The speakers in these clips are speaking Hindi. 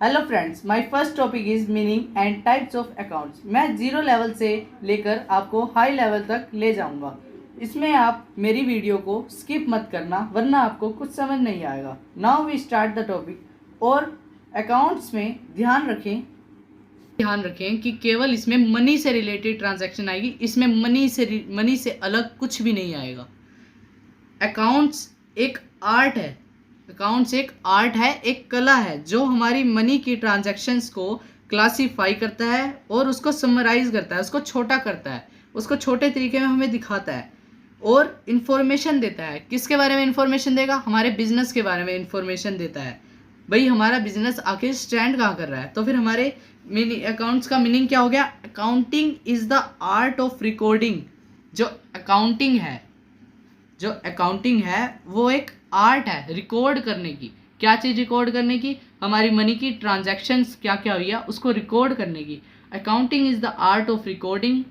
Hello friends, my first topic is meaning and types of accounts. मैं जीरो लेवल से लेकर आपको हाई लेवल तक ले जाऊंगा। इसमें आप मेरी वीडियो को स्किप मत करना, वरना आपको कुछ समझ नहीं आएगा। Now we start the topic. और अकाउंट्स में ध्यान रखें कि केवल इसमें मनी से रिलेटेड ट्रांजैक्शन आएगी। इसमें मनी से अलग कुछ भी नहीं आएगा। अकाउंट्स एक आर्ट है। एक कला है जो हमारी मनी की ट्रांजैक्शंस को क्लासीफाई करता है और उसको समराइज करता है, उसको छोटा करता है, उसको छोटे तरीके में हमें दिखाता है और इन्फॉर्मेशन देता है। किसके बारे में इन्फॉर्मेशन देगा? हमारे बिजनेस के बारे में इन्फॉर्मेशन देता है। भाई, हमारा बिजनेस आखिर स्टैंड कहाँ कर रहा है? तो फिर हमारे अकाउंट्स का मीनिंग क्या हो गया? Accounting is the art of recording. जो अकाउंटिंग है वो एक आर्ट है रिकॉर्ड करने की। क्या चीज़ रिकॉर्ड करने की? हमारी मनी की ट्रांजैक्शंस क्या क्या हुई है उसको रिकॉर्ड करने की। Accounting is the art of recording,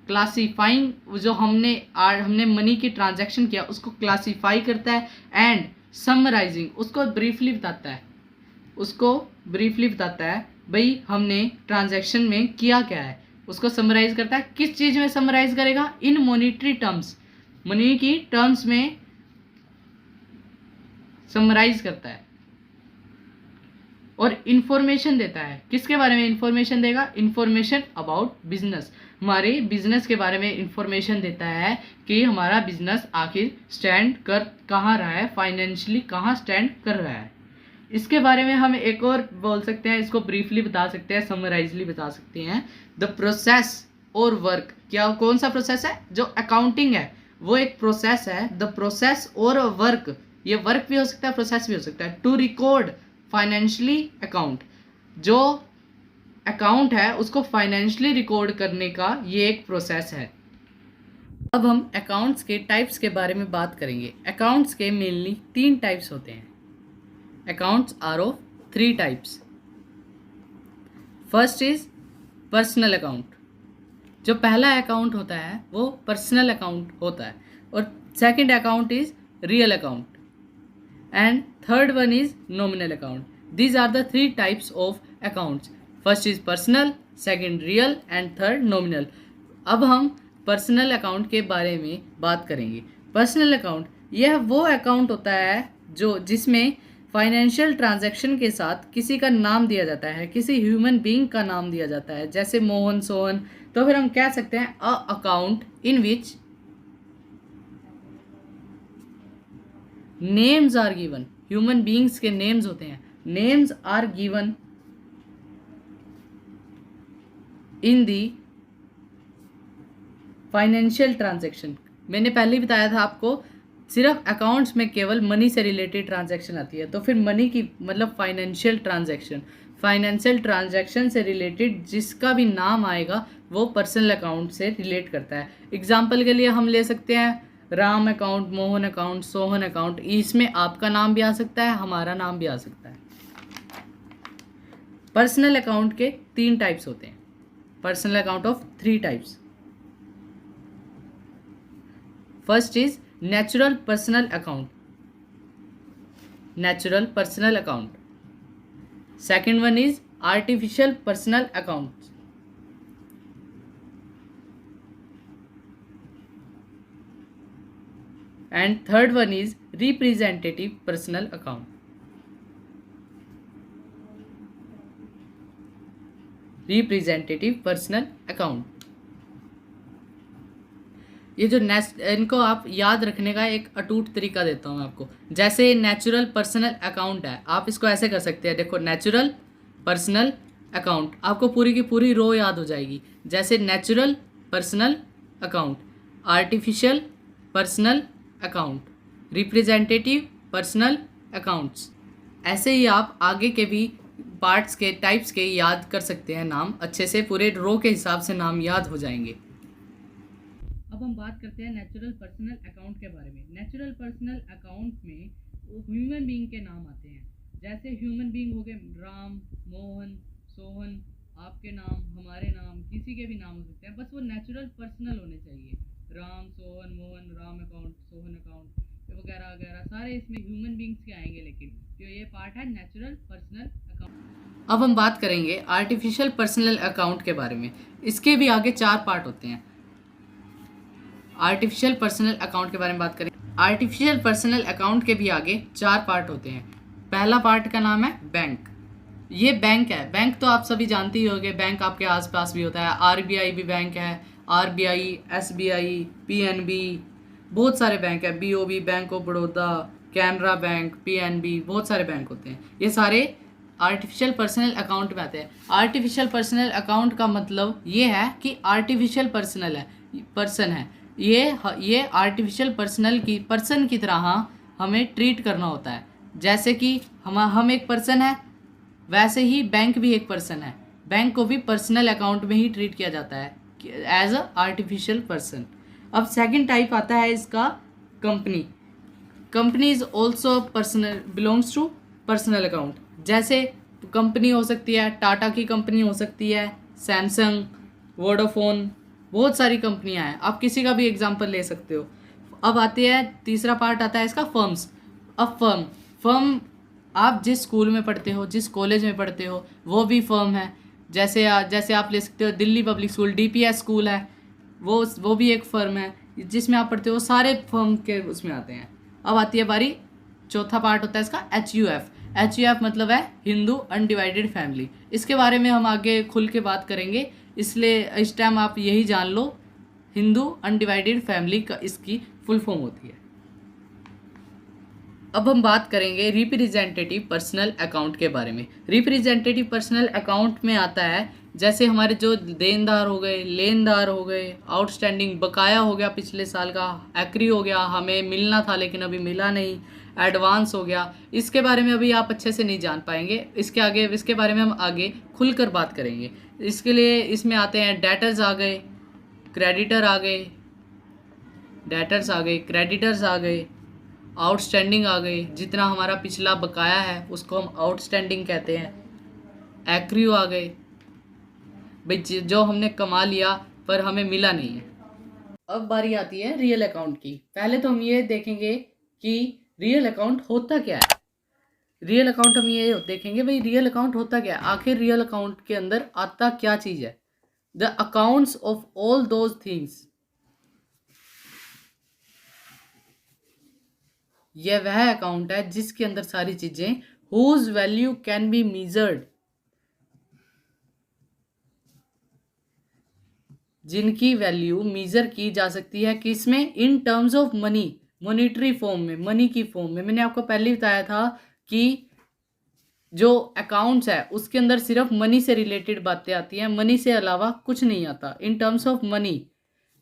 classifying. जो हमने मनी की ट्रांजैक्शन किया उसको क्लासीफाई करता है, एंड समराइजिंग, उसको ब्रीफली बताता है भाई हमने ट्रांजैक्शन में किया क्या है। उसको समराइज करता है। किस चीज़ में समराइज करेगा? इन मॉनेटरी टर्म्स, मनी की टर्म्स में समराइज करता है और इंफॉर्मेशन देता है। किसके बारे में इंफॉर्मेशन देगा? इंफॉर्मेशन अबाउट बिजनेस, हमारे बिजनेस के बारे में इंफॉर्मेशन देता है कि हमारा बिजनेस आखिर स्टैंड कर कहाँ रहा है, फाइनेंशियली कहाँ स्टैंड कर रहा है। इसके बारे में हम एक और बोल सकते हैं, इसको ब्रीफली बता सकते हैं, समराइजली बता सकते हैं। द प्रोसेस और वर्क। क्या कौन सा प्रोसेस है? जो अकाउंटिंग है वो एक प्रोसेस है। द प्रोसेस और वर्क, ये वर्क भी हो सकता है, प्रोसेस भी हो सकता है। टू रिकॉर्ड फाइनेंशियली अकाउंट, जो अकाउंट है उसको फाइनेंशियली रिकॉर्ड करने का ये एक प्रोसेस है। अब हम अकाउंट्स के टाइप्स के बारे में बात करेंगे। अकाउंट्स के मेनली 3 टाइप्स होते हैं। Accounts are of 3 types. First is personal account. जो पहला अकाउंट होता है वो पर्सनल अकाउंट होता है, और second account is real account, and third one is nominal account. These are the 3 types of accounts. First is personal, second real and third nominal. अब हम पर्सनल अकाउंट के बारे में बात करेंगे। पर्सनल अकाउंट यह वो अकाउंट होता है जिसमें फाइनेंशियल ट्रांजैक्शन के साथ किसी का नाम दिया जाता है, किसी ह्यूमन बीइंग का नाम दिया जाता है, जैसे मोहन, सोहन। तो फिर हम कह सकते हैं a account in which names are given. Human beings के नेम्स होते हैं, names are given in the financial transaction. मैंने पहले ही बताया था आपको, सिर्फ अकाउंट्स में केवल मनी से रिलेटेड ट्रांजैक्शन आती है। तो फिर मनी की मतलब फाइनेंशियल ट्रांजैक्शन से रिलेटेड जिसका भी नाम आएगा वो पर्सनल अकाउंट से रिलेट करता है। एग्जाम्पल के लिए हम ले सकते हैं Ram account, Mohan account, Sohan account. इसमें आपका नाम भी आ सकता है, हमारा नाम भी आ सकता है। पर्सनल अकाउंट के 3 टाइप्स होते हैं। Personal account of 3 types. First is natural personal account. Second one is artificial personal account, and third one is representative personal account. ये जो इनको आप याद रखने का एक अटूट तरीका देता हूँ मैं आपको। जैसे नेचुरल पर्सनल अकाउंट है, आप इसको ऐसे कर सकते हैं। देखो, नेचुरल पर्सनल अकाउंट, आपको पूरी की पूरी रो याद हो जाएगी। जैसे natural personal account, artificial personal account, representative personal accounts. ऐसे ही आप आगे के भी पार्ट्स के टाइप्स के याद कर सकते हैं नाम अच्छे से, पूरे रो के हिसाब से नाम याद हो जाएंगे। अब हम बात करते हैं नेचुरल पर्सनल अकाउंट के बारे में। नेचुरल पर्सनल अकाउंट में ह्यूमन बीइंग के नाम आते हैं। जैसे ह्यूमन बीइंग हो गए राम, मोहन, सोहन। आपके नाम, हमारे नाम, किसी के भी नाम हो सकते हैं, बस वो नेचुरल पर्सनल होने चाहिए। Ram, Sohan, Mohan, Ram account, Sohan account. वगैरह वगैरह सारे इसमें ह्यूमन बींग्स के आएंगे, लेकिन तो ये पार्ट है नेचुरल पर्सनल अकाउंट। अब हम बात करेंगे आर्टिफिशियल पर्सनल अकाउंट के बारे में। इसके भी आगे 4 पार्ट होते हैं। आर्टिफिशियल पर्सनल अकाउंट के बारे में बात करें। आर्टिफिशियल पर्सनल अकाउंट के भी आगे 4 पार्ट होते हैं। पहला पार्ट का नाम है बैंक। ये बैंक है। बैंक तो आप सभी जानते ही होंगे, बैंक आपके आसपास भी होता है। आरबीआई भी बैंक है, आरबीआई, एसबीआई, पीएनबी, बहुत सारे बैंक है। BOB, bank of Baroda, Canara bank, PNB, बहुत सारे बैंक होते हैं। ये सारे आर्टिफिशियल पर्सनल अकाउंट में आते हैं। आर्टिफिशियल पर्सनल अकाउंट का मतलब ये है कि आर्टिफिशियल पर्सन है। ये आर्टिफिशियल पर्सन की तरह हमें ट्रीट करना होता है। जैसे कि हम एक पर्सन है, वैसे ही बैंक भी एक पर्सन है। बैंक को भी पर्सनल अकाउंट में ही ट्रीट किया जाता है एज अ आर्टिफिशियल पर्सन। अब सेकंड टाइप आता है इसका company. Company is also personal, belongs to personal account. जैसे कंपनी हो सकती है, टाटा की कंपनी हो सकती है, सैमसंग, वोडाफोन, बहुत सारी कंपनियां हैं। आप किसी का भी एग्जांपल ले सकते हो। अब आती है तीसरा पार्ट आता है इसका फर्म्स। अब फर्म आप जिस स्कूल में पढ़ते हो, जिस कॉलेज में पढ़ते हो, वो भी फर्म है। जैसे आप ले सकते हो Delhi public school, DPS school है, वो भी एक फर्म है जिसमें आप पढ़ते हो। सारे फर्म के उसमें आते हैं। अब आती है बारी, चौथा पार्ट होता है इसका HUF। HUF मतलब है हिंदू अनडिवाइडेड फैमिली। इसके बारे में हम आगे खुल के बात करेंगे, इसलिए इस टाइम आप यही जान लो, हिंदू अनडिवाइडेड फैमिली का इसकी फुल फॉर्म होती है। अब हम बात करेंगे रिप्रेजेंटेटिव पर्सनल अकाउंट के बारे में। रिप्रेजेंटेटिव पर्सनल अकाउंट में आता है जैसे हमारे जो देनदार हो गए, लेनदार हो गए, आउटस्टैंडिंग बकाया हो गया पिछले साल का, एक्री हो गया, हमें मिलना था लेकिन अभी मिला नहीं, एडवांस हो गया। इसके बारे में अभी आप अच्छे से नहीं जान पाएंगे। इसके बारे में हम आगे खुलकर बात करेंगे। इसके लिए इसमें आते हैं डेटर्स आ गए, क्रेडिटर आ गए, डेटर्स आ गए, क्रेडिटर्स आ गए, आउटस्टैंडिंग आ गई। जितना हमारा पिछला बकाया है उसको हम आउटस्टैंडिंग कहते हैं। एक्रियो आ गए, भाई जो हमने कमा लिया पर हमें मिला नहीं है। अब बारी आती है रियल अकाउंट की। पहले तो हम ये देखेंगे कि रियल अकाउंट होता क्या है। रियल अकाउंट हम ये देखेंगे भाई रियल अकाउंट होता क्या है, आखिर रियल अकाउंट के अंदर आता क्या चीज़ है। The accounts of all those things, यह वह अकाउंट है जिसके अंदर सारी चीजें whose value can be measured, जिनकी वैल्यू मेजर की जा सकती है। किसमें? In terms of money, monetary form में, मनी की फॉर्म में। मैंने आपको पहले ही बताया था कि जो अकाउंट्स है उसके अंदर सिर्फ मनी से रिलेटेड बातें आती हैं, मनी से अलावा कुछ नहीं आता। इन टर्म्स ऑफ मनी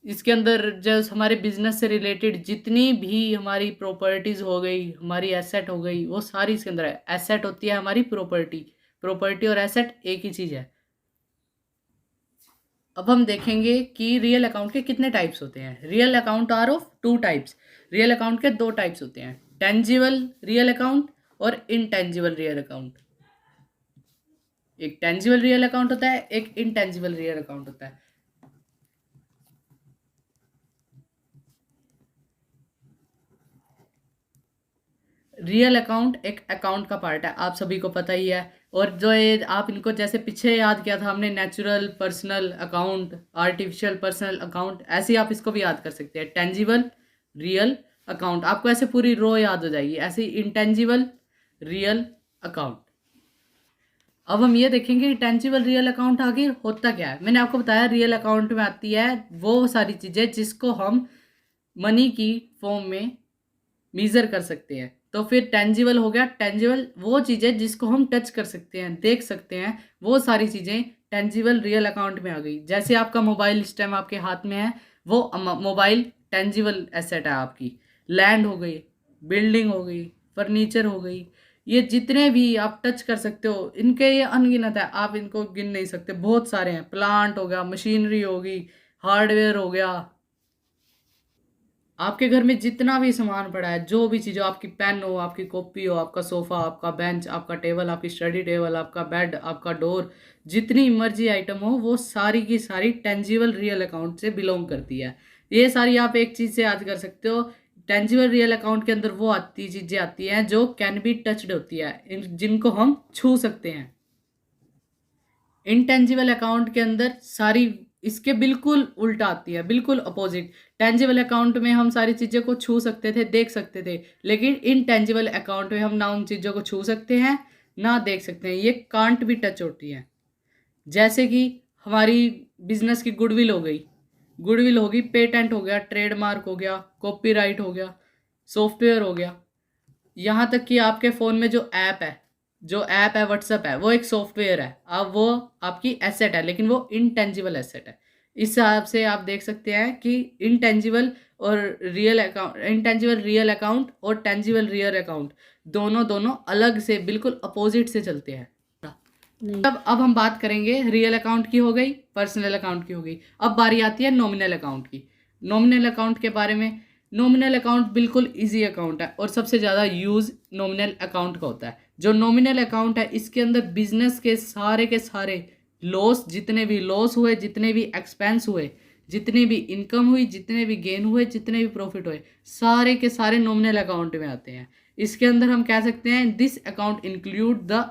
इसके अंदर जो हमारे बिजनेस से रिलेटेड जितनी भी हमारी प्रॉपर्टीज़ हो गई, हमारी एसेट हो गई, वो सारी इसके अंदर है। एसेट होती है हमारी प्रॉपर्टी और एसेट एक ही चीज़ है। अब हम देखेंगे कि रियल अकाउंट के कितने टाइप्स होते हैं। Real account are of 2 types. Real account के 2 टाइप्स होते हैं, टेंजिबल रियल अकाउंट और इनटेंजिबल रियल अकाउंट। एक टेंजिबल रियल अकाउंट होता है, एक इनटेंजिबल रियल अकाउंट होता है। रियल अकाउंट एक अकाउंट का पार्ट है, आप सभी को पता ही है। और जो ये आप इनको जैसे पीछे याद किया था हमने, natural personal account, artificial personal account, ऐसे ही आप इसको भी याद कर सकते हैं। टेंजिबल रियल अकाउंट, आपको ऐसे पूरी रो याद हो जाएगी। ऐसे ही इंटेंजिबल रियल अकाउंट। अब हम ये देखेंगे टेंजिबल रियल अकाउंट आखिर होता क्या है। मैंने आपको बताया रियल अकाउंट में आती है वो सारी चीज़ें जिसको हम मनी की फॉर्म में मेजर कर सकते हैं। तो फिर टेंजिबल हो गया, टेंजिबल वो चीज़ें जिसको हम टच कर सकते हैं, देख सकते हैं, वो सारी चीज़ें टेंजिबल रियल अकाउंट में आ गई। जैसे आपका मोबाइल इस टाइम आपके हाथ में है, वो मोबाइल टेंजिबल एसेट है आपकी। लैंड हो गई, बिल्डिंग हो गई, फर्नीचर हो गई, ये जितने भी आप टच कर सकते हो, इनके ये अनगिनत है, आप इनको गिन नहीं सकते, बहुत सारे हैं। प्लांट हो गया, मशीनरी होगी, हार्डवेयर हो गया, आपके घर में जितना भी सामान पड़ा है, जो भी चीज़ हो, आपकी पेन हो, आपकी कॉपी हो, आपका सोफ़ा, आपका बेंच, आपका टेबल, आपकी स्टडी टेबल, आपका बेड, आपका डोर, जितनी मर्जी आइटम हो, वो सारी की सारी टेंजिबल रियल अकाउंट से बिलोंग करती है। ये सारी आप एक चीज़ से याद कर सकते हो, टेंजिबल रियल अकाउंट के अंदर वो चीज़ें आती हैं जो कैन बी टच्ड होती है, जिनको हम छू सकते हैं। इनटेंजिबल अकाउंट के अंदर सारी इसके बिल्कुल उल्टा आती है, बिल्कुल अपोजिट। टेंजिबल अकाउंट में हम सारी चीज़ों को छू सकते थे, देख सकते थे, लेकिन इनटेंजिबल अकाउंट में हम ना उन चीज़ों को छू सकते हैं ना देख सकते हैं, ये कांट भी टच होती है। जैसे कि हमारी बिजनेस की गुडविल हो गई, गुडविल होगी, पेटेंट हो गया, ट्रेडमार्क हो गया, कॉपीराइट हो गया, सॉफ्टवेयर हो गया, यहाँ तक कि आपके फ़ोन में जो ऐप है व्हाट्सएप है, वो एक सॉफ्टवेयर है। अब वो आपकी एसेट है, लेकिन वो इनटेंजिबल एसेट है। इस हिसाब से आप देख सकते हैं कि इनटेंजिबल रियल अकाउंट और टेंजिबल रियल अकाउंट दोनों अलग से, बिल्कुल अपोजिट से चलते हैं। अब हम बात करेंगे रियल अकाउंट की हो गई, पर्सनल अकाउंट की हो गई। अब बारी आती है नॉमिनल अकाउंट की। नॉमिनल अकाउंट के बारे में, नॉमिनल अकाउंट बिल्कुल इजी अकाउंट है और सबसे ज़्यादा यूज़ नॉमिनल अकाउंट का होता है। जो नॉमिनल अकाउंट है, इसके अंदर बिजनेस के सारे लॉस, जितने भी लॉस हुए, जितने भी एक्सपेंस हुए, जितनी भी इनकम हुई, जितने भी गेन हुए, जितने भी प्रॉफिट हुए, सारे के सारे नॉमिनल अकाउंट में आते हैं। इसके अंदर हम कह सकते हैं this account include the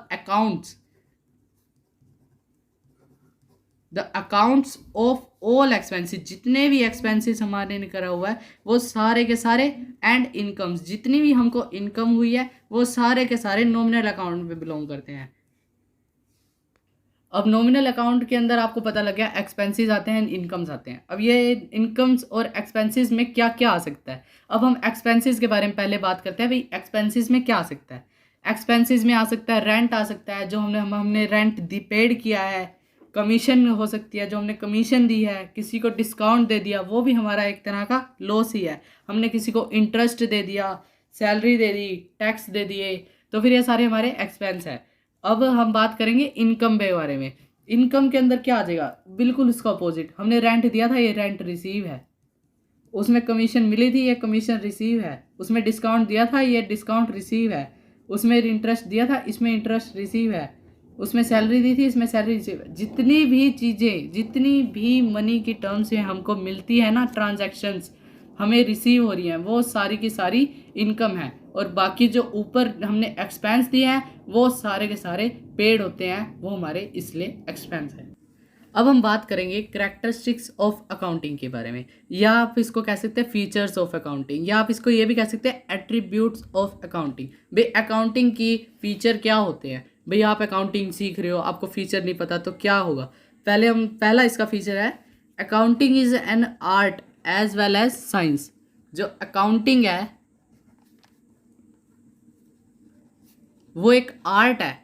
accounts of all expenses, जितने भी एक्सपेंसेस हमारे ने करा हुआ है वो सारे के सारे, एंड इनकम्स, जितनी भी हमको इनकम हुई है वो सारे के सारे नॉमिनल अकाउंट में बिलोंग करते हैं। अब नॉमिनल अकाउंट के अंदर आपको पता लग गया एक्सपेंसेस आते हैं, इनकम्स आते हैं। अब ये इनकम्स और एक्सपेंसेस में क्या क्या आ सकता है, अब हम एक्सपेंसेस के बारे में पहले बात करते हैं। भाई एक्सपेंसेस में क्या आ सकता है? एक्सपेंसेस में आ सकता है रेंट, आ सकता है जो हमने रेंट पेड किया है, कमीशन हो सकती है जो हमने कमीशन दी है, किसी को डिस्काउंट दे दिया, वो भी हमारा एक तरह का लॉस ही है। हमने किसी को इंटरेस्ट दे दिया, सैलरी दे दी, टैक्स दे दिए, तो फिर ये सारे हमारे एक्सपेंस है। अब हम बात करेंगे इनकम के बारे में। इनकम के अंदर क्या आ जाएगा? बिल्कुल उसका अपोजिट। हमने रेंट दिया था, ये रेंट रिसीव है। उसमें कमीशन मिली थी, ये कमीशन रिसीव है। उसमें डिस्काउंट दिया था, ये डिस्काउंट रिसीव है। उसमें इंटरेस्ट दिया था, इसमें इंटरेस्ट रिसीव है। उसमें सैलरी दी थी, इसमें सैलरी रिसीव है। जितनी भी चीज़ें, जितनी भी मनी की टर्म्स से हमको मिलती है ना, ट्रांजैक्शंस हमें रिसीव हो रही हैं, वो सारी की सारी इनकम है। और बाकी जो ऊपर हमने एक्सपेंस दिए हैं वो सारे के सारे पेड होते हैं, वो हमारे इसलिए एक्सपेंस है। अब हम बात करेंगे कैरेक्टरिस्टिक्स ऑफ अकाउंटिंग के बारे में, या आप इसको कह सकते हैं फीचर्स ऑफ अकाउंटिंग, या आप इसको ये भी कह सकते हैं एट्रीब्यूट्स ऑफ अकाउंटिंग। भाई अकाउंटिंग की फीचर क्या होते हैं? भाई आप अकाउंटिंग सीख रहे हो, आपको फीचर नहीं पता तो क्या होगा? पहला इसका फीचर है accounting is an art as well as science. जो अकाउंटिंग है वो एक आर्ट है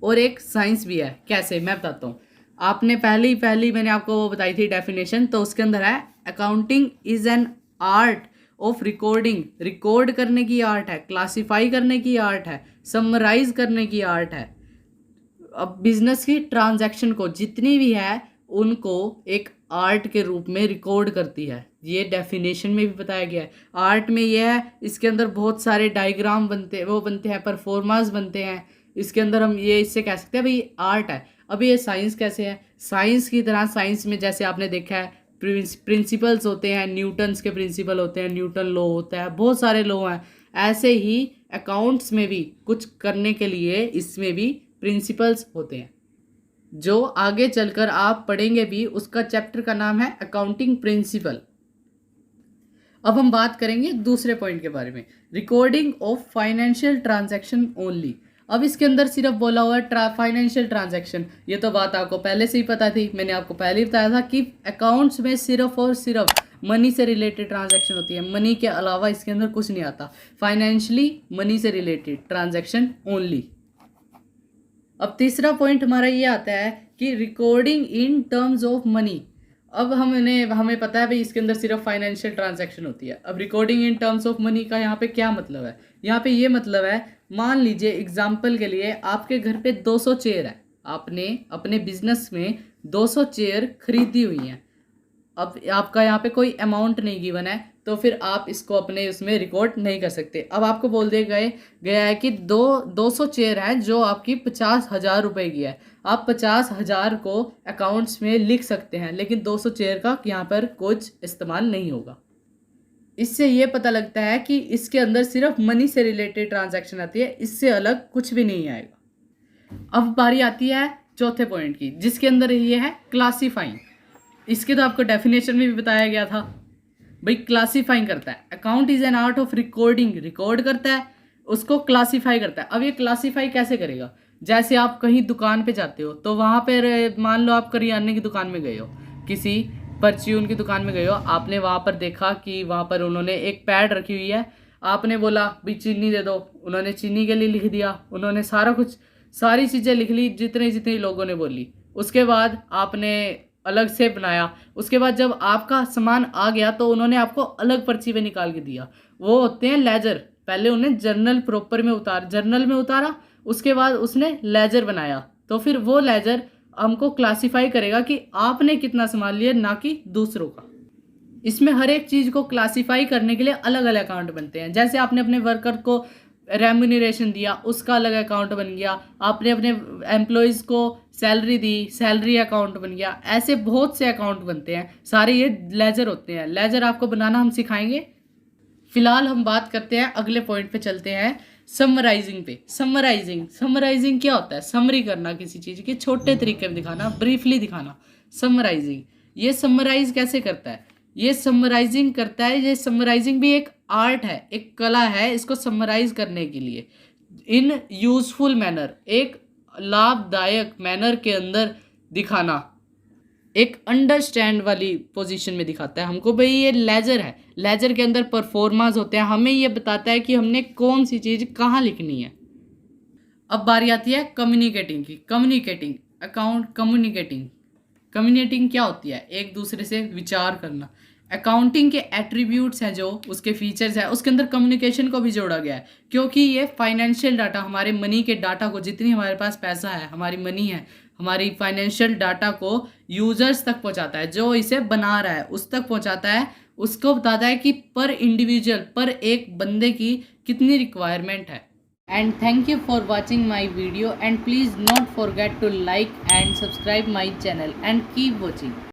और एक साइंस भी है। कैसे, मैं बताता हूँ। आपने पहली मैंने आपको वो बताई थी डेफिनेशन, तो उसके अंदर है accounting is an art of recording, record करने की आर्ट है, क्लासिफाई करने की आर्ट है, समराइज करने की आर्ट है। अब बिजनेस की ट्रांजैक्शन को जितनी भी है उनको एक आर्ट के रूप में रिकॉर्ड करती है। ये डेफिनेशन में भी बताया गया है। आर्ट में ये है, इसके अंदर बहुत सारे डायग्राम बनते हैं, परफॉर्मांस बनते हैं। इसके अंदर हम ये इससे कह सकते हैं भाई आर्ट है। अब ये साइंस कैसे है? साइंस की तरह, साइंस में जैसे आपने देखा है प्रिंसिपल्स होते हैं, न्यूटन्स के प्रिंसिपल होते हैं, न्यूटन लॉ होता है, बहुत सारे लॉ हैं। ऐसे ही अकाउंट्स में भी कुछ करने के लिए इसमें भी प्रिंसिपल्स होते हैं, जो आगे चलकर आप पढ़ेंगे भी। उसका चैप्टर का नाम है अकाउंटिंग प्रिंसिपल। अब हम बात करेंगे दूसरे पॉइंट के बारे में, recording of financial transaction only. अब इसके अंदर सिर्फ बोला हुआ है फाइनेंशियल ट्रांजैक्शन। ये तो बात आपको पहले से ही पता थी, मैंने आपको पहले ही बताया था कि अकाउंट्स में सिर्फ और सिर्फ मनी से रिलेटेड ट्रांजैक्शन होती है, मनी के अलावा इसके अंदर कुछ नहीं आता। फाइनेंशियली मनी से रिलेटेड ट्रांजैक्शन ओनली। अब तीसरा पॉइंट हमारा ये आता है कि recording in terms of money. अब हमें पता है भाई इसके अंदर सिर्फ फाइनेंशियल ट्रांजैक्शन होती है। अब recording in terms of money का यहाँ पे क्या मतलब है? यहाँ पे ये मतलब है, मान लीजिए एग्जाम्पल के लिए आपके घर पे 200 चेयर है, आपने अपने बिजनेस में 200 चेयर खरीदी हुई हैं। अब आपका यहाँ पे कोई अमाउंट नहीं गिवन है, तो फिर आप इसको अपने उसमें रिकॉर्ड नहीं कर सकते। अब आपको बोल दिया गया है कि 200 चेयर है जो आपकी 50,000 रुपए की है। आप 50,000 को अकाउंट्स में लिख सकते हैं, लेकिन 200 चेयर का यहाँ पर कुछ इस्तेमाल नहीं होगा। इससे ये पता लगता है कि इसके अंदर सिर्फ मनी से रिलेटेड ट्रांजैक्शन आती है, इससे अलग कुछ भी नहीं आएगा। अब बारी आती है चौथे पॉइंट की, जिसके अंदर ये है क्लासीफाइंग। इसके तो आपको डेफिनेशन में भी बताया गया था। भाई क्लासीफाइंग करता है, account is an art of recording, record करता है, उसको क्लासीफाई करता है। अब ये क्लासीफाई कैसे करेगा? जैसे आप कहीं दुकान पे जाते हो तो वहाँ पर मान लो आप करियाने की दुकान में गए हो, किसी परचून की दुकान में गए हो, आपने वहाँ पर देखा कि वहाँ पर उन्होंने एक पैड रखी हुई है, आपने बोला भी चीनी दे दो, उन्होंने चीनी के लिए लिख दिया, उन्होंने सारा कुछ सारी चीज़ें लिख ली जितने जितने लोगों ने बोली। उसके बाद आपने अलग से बनाया, उसके बाद जब आपका सामान आ गया तो उन्होंने आपको अलग पर्ची पे निकाल के दिया। वो होते हैं लेजर। पहले उन्हें जर्नल में उतारा, उसके बाद उसने लेजर बनाया, तो फिर वो लेजर हमको क्लासिफाई करेगा कि आपने कितना सामान लिया, ना कि दूसरों का। इसमें हर एक चीज़ को क्लासिफाई करने के लिए अलग अलग अकाउंट बनते हैं। जैसे आपने अपने वर्कर को रेम्यूनरेशन दिया, उसका अलग अकाउंट बन गया, आपने अपने एम्प्लॉयज़ को सैलरी दी, सैलरी अकाउंट बन गया। ऐसे बहुत से अकाउंट बनते हैं, सारे ये लेजर होते हैं। लेजर आपको बनाना हम सिखाएंगे। फिलहाल हम बात करते हैं, अगले पॉइंट पे चलते हैं, समराइजिंग पे। समराइजिंग क्या होता है? समरी करना, किसी चीज़ के छोटे तरीके में दिखाना, ब्रीफली दिखाना। समराइजिंग, ये समराइज कैसे करता है? ये समराइजिंग करता है, ये समराइजिंग भी एक आर्ट है, एक कला है इसको समराइज करने के लिए इन यूजफुल मैनर, एक लाभदायक मैनर के अंदर दिखाना, एक अंडरस्टैंड वाली पोजीशन में दिखाता है हमको। भाई ये लेजर है, लेजर के अंदर परफॉर्मांस होते हैं, हमें ये बताता है कि हमने कौन सी चीज़ कहाँ लिखनी है। अब बारी आती है कम्युनिकेटिंग की। कम्युनिकेटिंग क्या होती है? एक दूसरे से विचार करना। अकाउंटिंग के एट्रीब्यूट्स हैं, जो उसके फीचर्स हैं, उसके अंदर कम्युनिकेशन को भी जोड़ा गया है, क्योंकि ये फाइनेंशियल डाटा, हमारे मनी के डाटा को, जितनी हमारे पास पैसा है, हमारी मनी है, हमारी फाइनेंशियल डाटा को यूजर्स तक पहुंचाता है, जो इसे बना रहा है उस तक पहुंचाता है। उसको बताता है कि पर इंडिविजुअल, पर एक बंदे की कितनी रिक्वायरमेंट है। And thank you for watching my video, and please not forget to like and subscribe my channel and keep watching.